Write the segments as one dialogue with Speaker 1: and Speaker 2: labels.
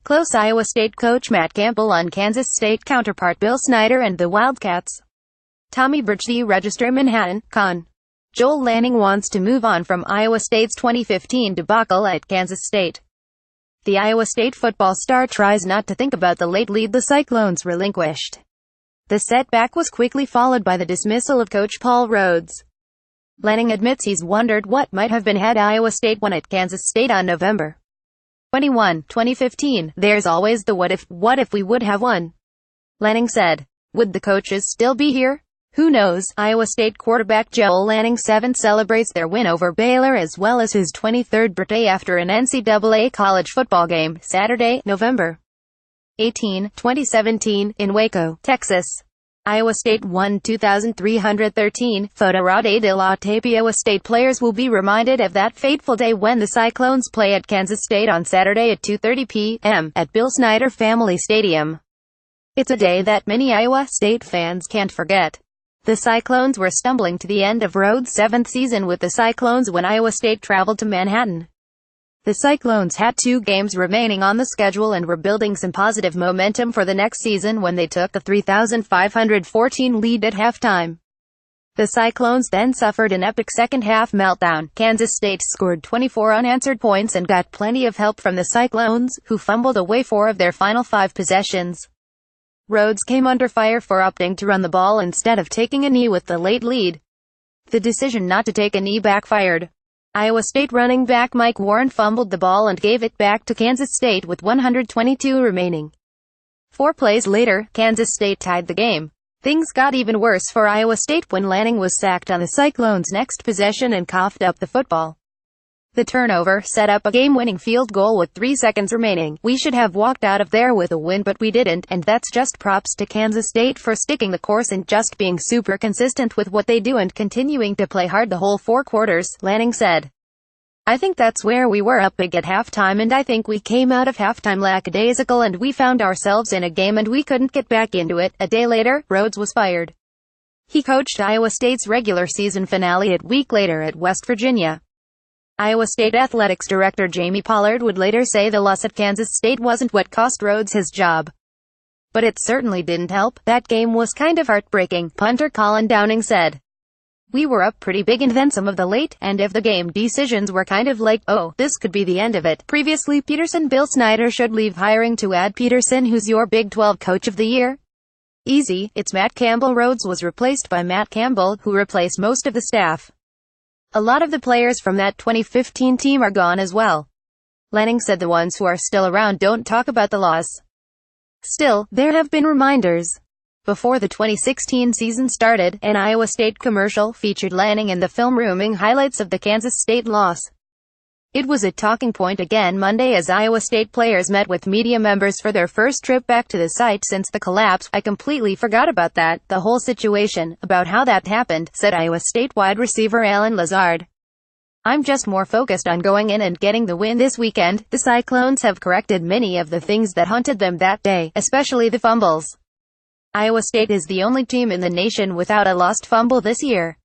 Speaker 1: Close Iowa State coach Matt Campbell on Kansas State counterpart Bill Snyder and the Wildcats. Tommy BirchThe RegisterMANHATTAN, Con. Joel Lanning wants to move on from Iowa State's 2015 debacle at Kansas State. The Iowa State football star tries not to think about the late lead the Cyclones relinquished. The setback was quickly followed by the dismissal of coach Paul Rhoads. Lanning admits he's wondered what might have been had Iowa State won at Kansas State on November 21, 2015. There's always the what if we would have won. Lanning said. Would the coaches still be here? Who knows? Iowa State quarterback Joel Lanning 7 celebrates their win over Baylor as well as his 23rd birthday after an NCAA college football game, Saturday, November 18, 2017, in Waco, Texas. Iowa State won 2,313. Fotorote de la Tapia. Iowa State players will be reminded of that fateful day when the Cyclones play at Kansas State on Saturday at 2:30 p.m. at Bill Snyder Family Stadium. It's a day that many Iowa State fans can't forget. The Cyclones were stumbling to the end of Rhoads' 7th season with the Cyclones when Iowa State traveled to Manhattan. The Cyclones had 2 games remaining on the schedule and were building some positive momentum for the next season when they took a 3,514 lead at halftime. The Cyclones then suffered an epic second-half meltdown. Kansas State scored 24 unanswered points and got plenty of help from the Cyclones, who fumbled away 4 of their final 5 possessions. Rhoads came under fire for opting to run the ball instead of taking a knee with the late lead. The decision not to take a knee backfired. Iowa State running back Mike Warren fumbled the ball and gave it back to Kansas State with 122 remaining. 4 plays later, Kansas State tied the game. Things got even worse for Iowa State when Lanning was sacked on the Cyclones' next possession and coughed up the football. The turnover set up a game-winning field goal with 3 seconds remaining. We should have walked out of there with a win, but we didn't, and that's just props to Kansas State for sticking the course and just being super consistent with what they do and continuing to play hard the whole 4 quarters, Lanning said. I think that's where we were up big at halftime, and I think we came out of halftime lackadaisical and we found ourselves in a game and we couldn't get back into it. A day later, Rhoads was fired. He coached Iowa State's regular season finale a week later at West Virginia. Iowa State Athletics Director Jamie Pollard would later say the loss at Kansas State wasn't what cost Rhoads his job. But it certainly didn't help. That game was kind of heartbreaking, punter Colin Downing said. We were up pretty big and then some of the late end of the game decisions were kind of like, oh, this could be the end of it. Previously Peterson. Bill Snyder should leave hiring to add Peterson. Who's your Big 12 Coach of the Year? Easy, it's Matt Campbell. Rhoads was replaced by Matt Campbell, who replaced most of the staff. A lot of the players from that 2015 team are gone as well. Lanning said the ones who are still around don't talk about the loss. Still, there have been reminders. Before the 2016 season started, an Iowa State commercial featured Lanning in the film rooming highlights of the Kansas State loss. It was a talking point again Monday as Iowa State players met with media members for their first trip back to the site since the collapse. I completely forgot about that, the whole situation, about how that happened, said Iowa State wide receiver Allen Lazard. I'm just more focused on going in and getting the win this weekend. The Cyclones have corrected many of the things that haunted them that day, especially the fumbles. Iowa State is the only team in the nation without a lost fumble this year.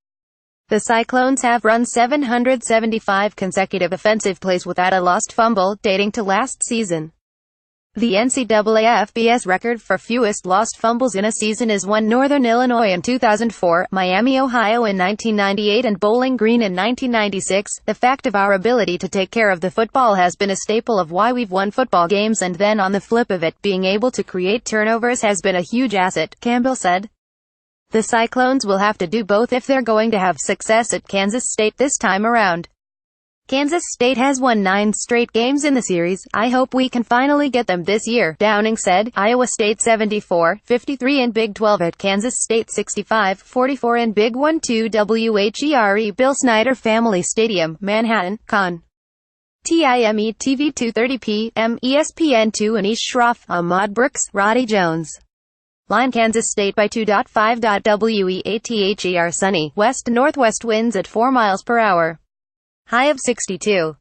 Speaker 1: The Cyclones have run 775 consecutive offensive plays without a lost fumble, dating to last season. The NCAA FBS record for fewest lost fumbles in a season is one Northern Illinois in 2004, Miami, Ohio in 1998 and Bowling Green in 1996. The fact of our ability to take care of the football has been a staple of why we've won football games, and then on the flip of it, being able to create turnovers has been a huge asset, Campbell said. The Cyclones will have to do both if they're going to have success at Kansas State this time around. Kansas State has won 9 straight games in the series. I hope we can finally get them this year, Downing said. Iowa State 74-53 in Big 12 at Kansas State 65-44 in Big 1-2 WHERE Bill Snyder Family Stadium, Manhattan, Con. Time TV 2:30 p.m. ESPN2 Anish Shroff, Ahmad Brooks, Roddy Jones. Line Kansas State by 2.5. WEATHER Sunny, west-northwest winds at 4 miles per hour. High of 62.